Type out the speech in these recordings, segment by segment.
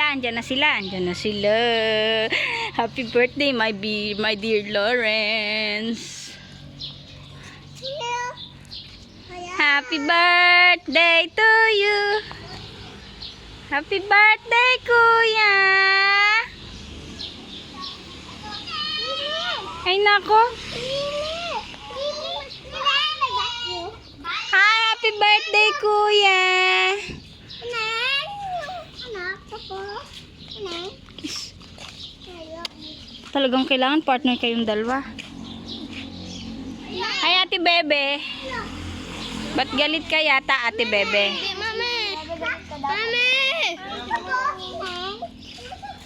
sila, andyan na sila, andyan na sila. Happy birthday, my dear Lawrence. Happy birthday to you. Happy birthday, Kuya. Ay, nako. Hi, happy birthday, Kuya. Talagang kailangan partner kayong dalawa. Hi, Ate Bebe. Ba't galit ka yata, Ate Bebe? Mami! Mami!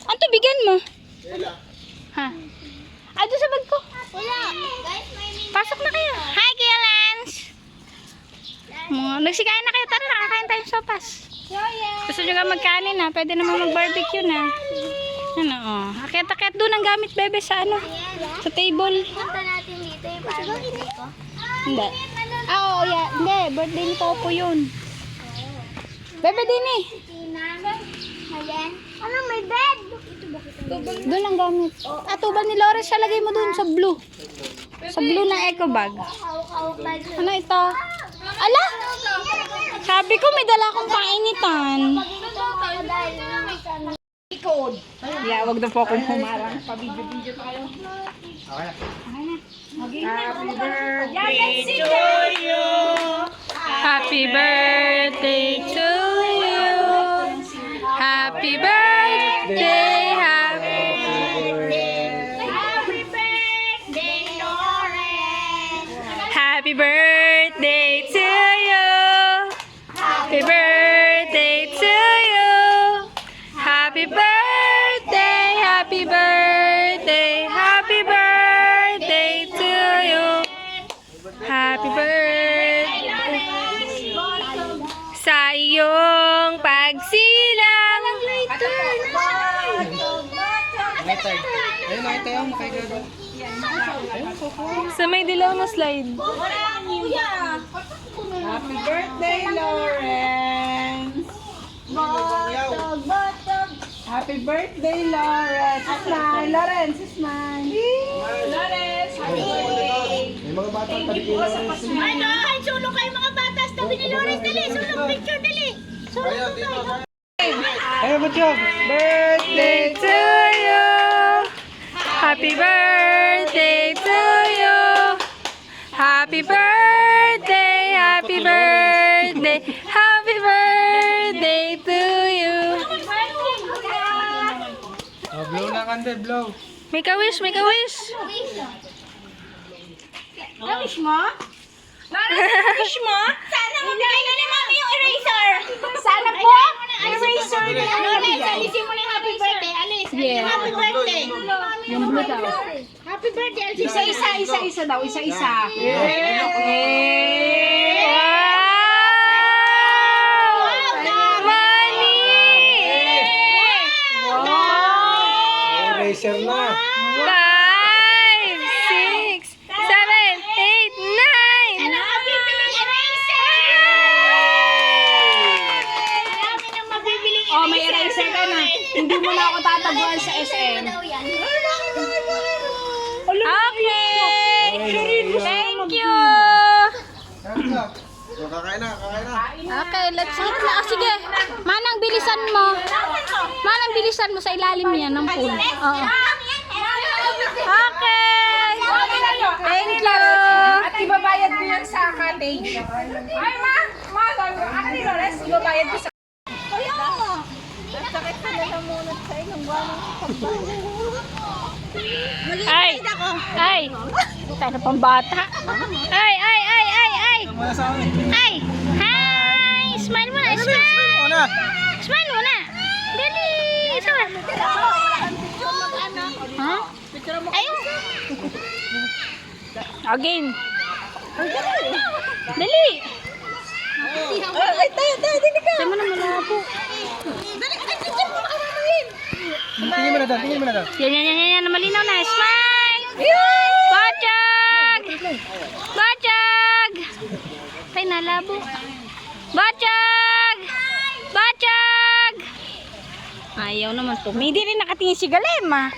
Ang tubigan mo? Ha? Ah, doon sa bag ko. Wala! Pasok na kayo. Hi, Kuya Lance. Nagsikain na kayo. Tara, nakakain tayong sopas. Gusto nyo ka magkanin na? Pwede naman mag-barbecue na. Ano, oh. Akit-akit doon ang gamit, Bebe, sa ano? Sa table. Punta natin dito yung parang birthday ko. Hindi. Ah, oo, yeah. Hindi, birthday ni Popo yun. Bebe, din eh. Ayan. Ano, may bed? Doon ang gamit. Ah, tubal ni Lawrence, siya lagay mo doon sa blue. Sa blue na eco bag. Ano ito? Ala! Sabi ko may dala akong painitan. Yeah, wag na po akong humarang. Pabidyo-bidyo tayo. Okay na. Happy birthday to you. Happy birthday to you. Happy birthday. Happy birthday, Lawrence. Happy birthday to you. Happy birthday to you. Happy birthday. Happy birthday. Happy birthday to you. Happy birthday sa iyong pagsilang. Sa may dilaw na slide. Happy birthday, Lawrence! Happy birthday, Lawrence! Smile! Lawrence, smile! Lawrence, happy birthday! May mga bata tabi kay Lawrence. Ano? Ay, sulong kayo mga batas. Tabi ni Lawrence, dali. Sulong picture, dali. Sulong tayo. Ay, Matiyog! Birthday to you. Happy birthday to you. Happy birthday. Happy birthday. Happy birthday to you. Oh, blow na kande, blow. Make a wish, make a wish. Wish mo? Wish mo? Sana mabigay na ni Mami yung eraser. Sana po? Eraser na Lawrence, alisin mo na yung happy birthday. Alis. Yeah. Happy birthday. Yung blue daw. Happy birthday. Alisin. Isa daw, isa-isa. Eraser na. 5, 6, 7, 8, 9. Ano ang bibiling eraser? Marami nang mabibiling eraser. Oh, may eraser ka na. Hindi mo na ako tataguan sa SM. Okay. Thank you. Kakain na, kakain na. Okay, let's eat na. Oh, sige. Manang bilisan mo. Manang bilisan mo sa ilalim niya ng pool. Oo. Okay. Thank you. At ibabayad mo yan sa cottage. Ay, ma! Ate Lawrence, ibabayad mo sa... Ay. Ay. Tayo na pang bata. Ay. Muna sa amin. Ay. Hi. Smile muna. Smile. Muna. Smile muna. Dali. Isa. Ha? Ayun. Again. Dali. Ay, tayo, dili ka! Saan mo na malabo? Tingin mo na doon, tingin mo na doon. Yan. Malinaw na. Smile. Bachag. Bachag. Ay, nalabo. Bachag. Bachag. Ayaw naman to. May di rin nakatingin si Galema.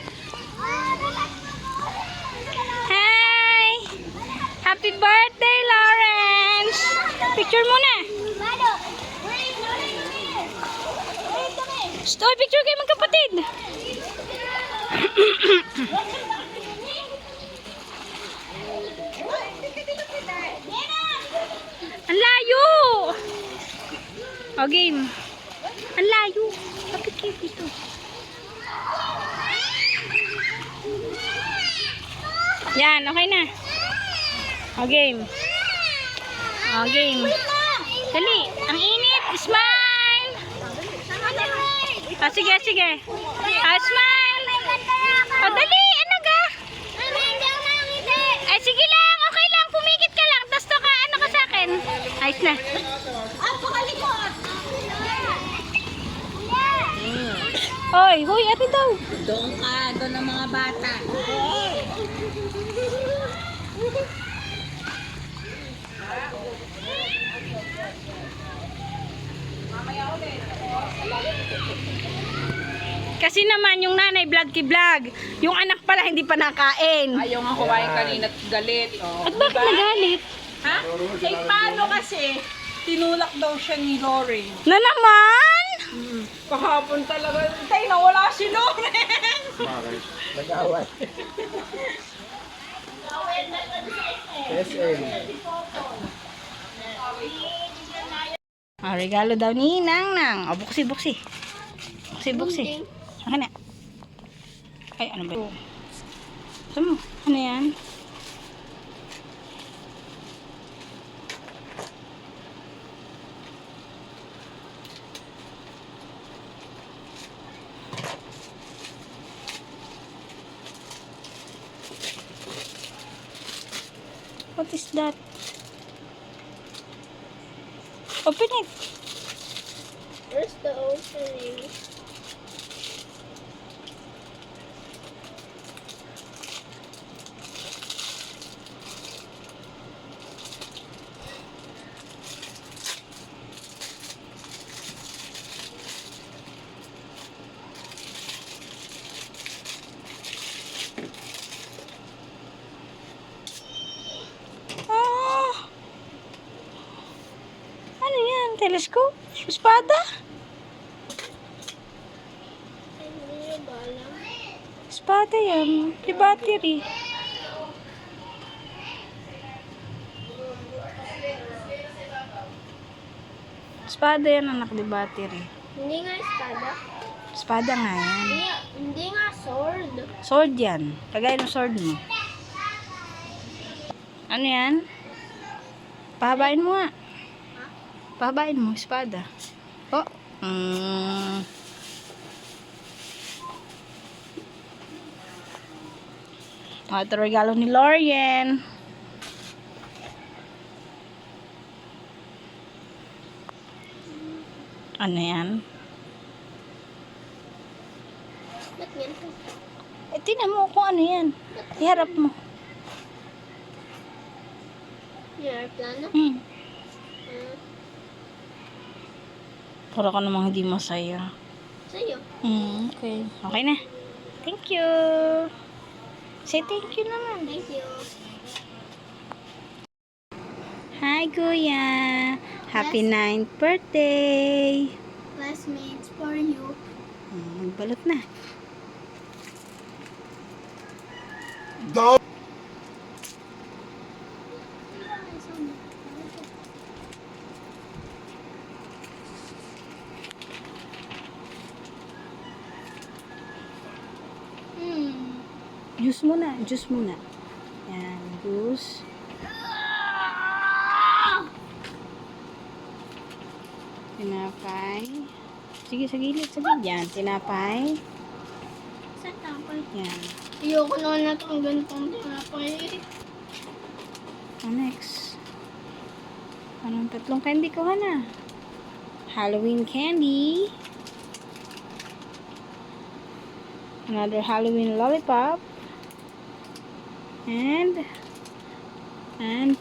Hi! Happy birthday, Lawrence! Picture muna. Stoy, picture kayo magkapatid. Ang layo! O, game. Ang layo. Kapit kayo dito. Yan, okay na. O, game. O, game. Dali, ang init. Smile! Sige, sige. Smile! O, dali, ano ga? Ay, sige lang, okay lang. Pumikit ka lang. Tapos ano ka sa akin. Ayos na. Oy, huy, ate daw. Doon ka, doon ang mga bata. Kasi naman yung nanay vlog ki vlog. Yung anak pala hindi pa nakain. Ayaw nga kumain kanina at galit. Oh. At bakit nagalit? Ha? Eh, paano kasi? Tinulak daw siya ni Lauren. Na naman? Kahapon talaga. Tay, nawala si Lauren. Nag-away. SM. Regalo daw ni Nang Nang. O, buksi, buksi. Buksi, buksi. Akin na. Ay, ano ba? Saan mo? Ano yan? What is that? Open it. Where's the opening? Ano yan? Telescope? Espada? Espada yan. May battery. Espada yan anak, di battery. Hindi nga espada. Espada nga yan. Hindi nga sword. Sword yan. Kagaya ng sword mo. Ano yan? Pahabain mo nga. Pahabain mo, espada. Oh. Ito regalo ni Lorian. Ano yan? Ba't yan? Tingnan mo kung ano yan. Iharap mo. Yung airplano? Para ka namang hindi masaya. Sa'yo. Okay. Okay na. Thank you. Say thank you naman. Thank you. Hi, Kuya. Happy 9th birthday. Classmates for you. Magbalot na. Juice muna. Juice muna. Yan. Juice. Tinapay. Sige, sa gilid. Sa gilid. Yan. Tinapay. Saan tapay? Yan. Ayoko naman na itong ganitong tapay. Next. Anong tatlong candy ko na? Halloween candy. Another Halloween lollipop. And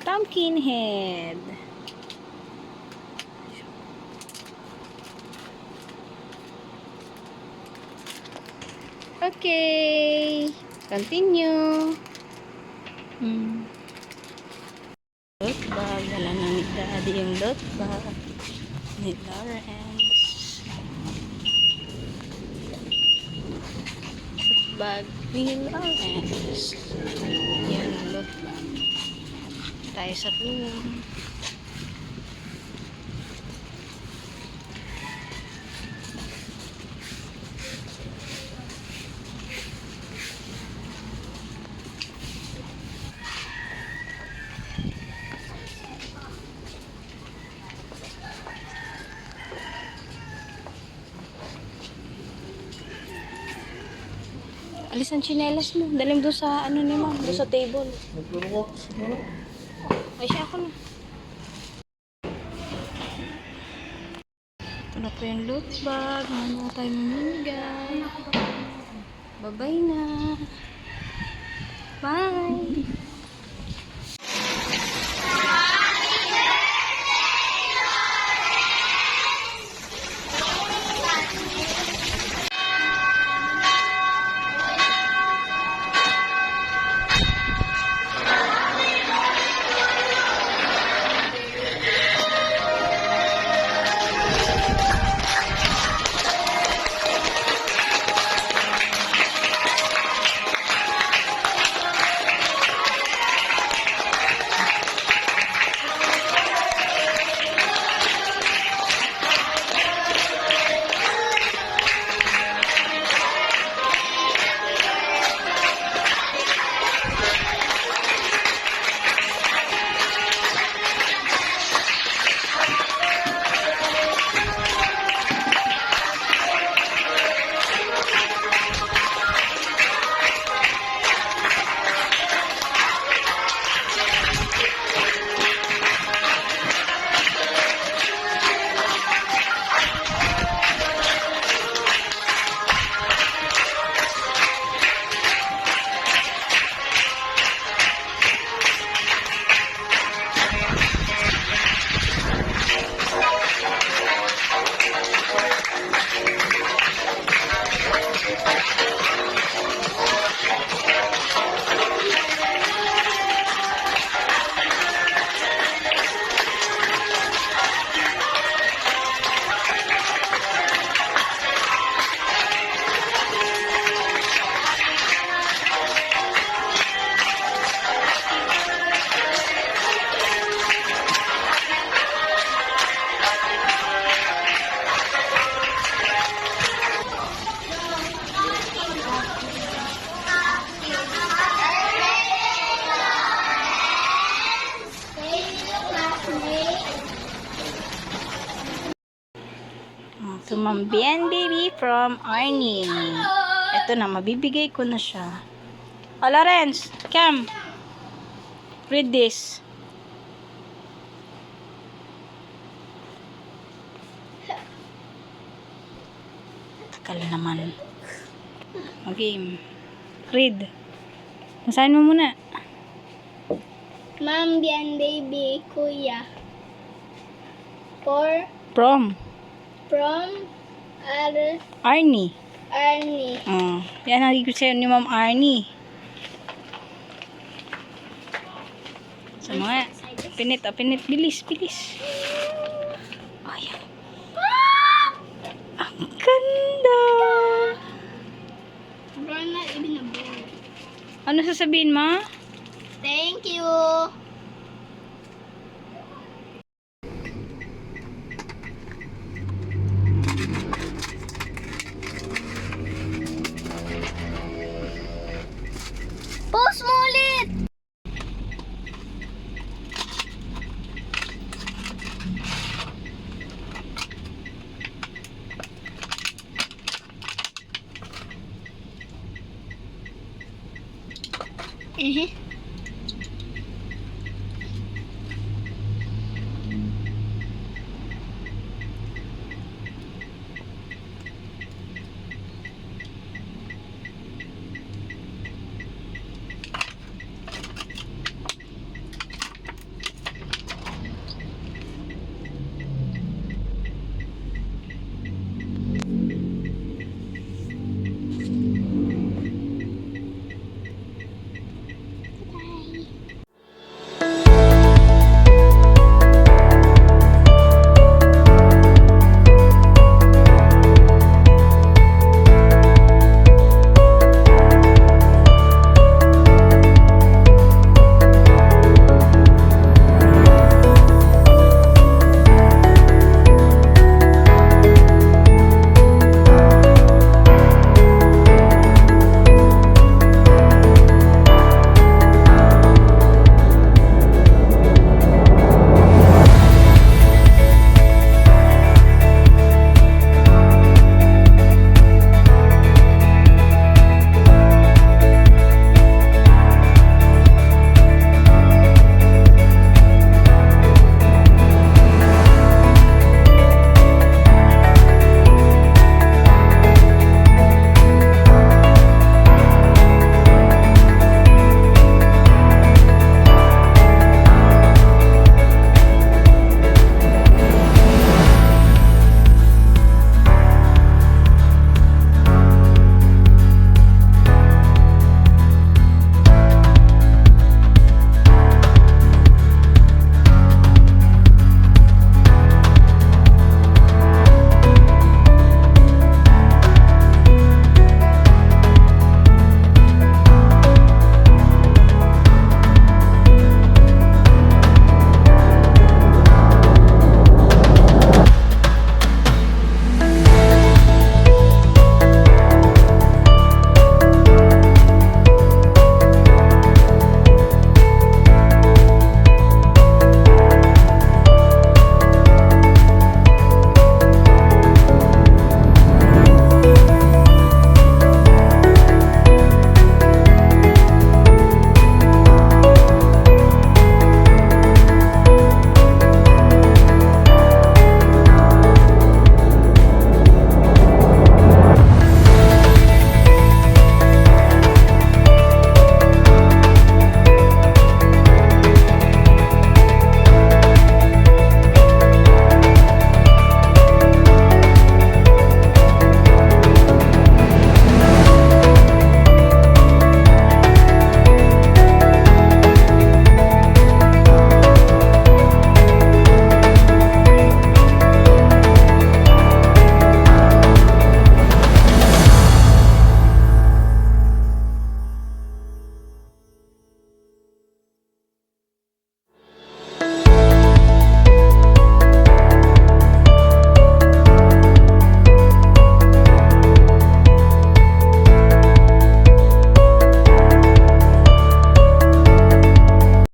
pumpkin head. Okay. Continue. Loot bag. Wala na ni Daddy yung loot bag. Ni Lawrence. Loot bag ni Lawrence. Yan ang loot bag. Tayo sa room. Alis ang tsinelas mo. Dalim doon sa ano ni ma'am. Doon sa table. Ay siya ako na. Ito na po yung loot bag. Ano tayo mamimigay. Bye-bye na. Bye. Tumambian baby from Arnie. Ito na, mabibigay ko na siya. Oh, Lawrence, come. Read this. Takal naman. Okay. Read. Basahin mo muna. Mambian baby kuya. From Arnie. Arnie. Yan ang higit sa'yo ni Ma'am Arnie. Sa mga pinit. Bilis. Ayan. Ang ganda. Rana, ibinabog. Ano sasabihin mo? Thank you. Post mo ulit. Mhm.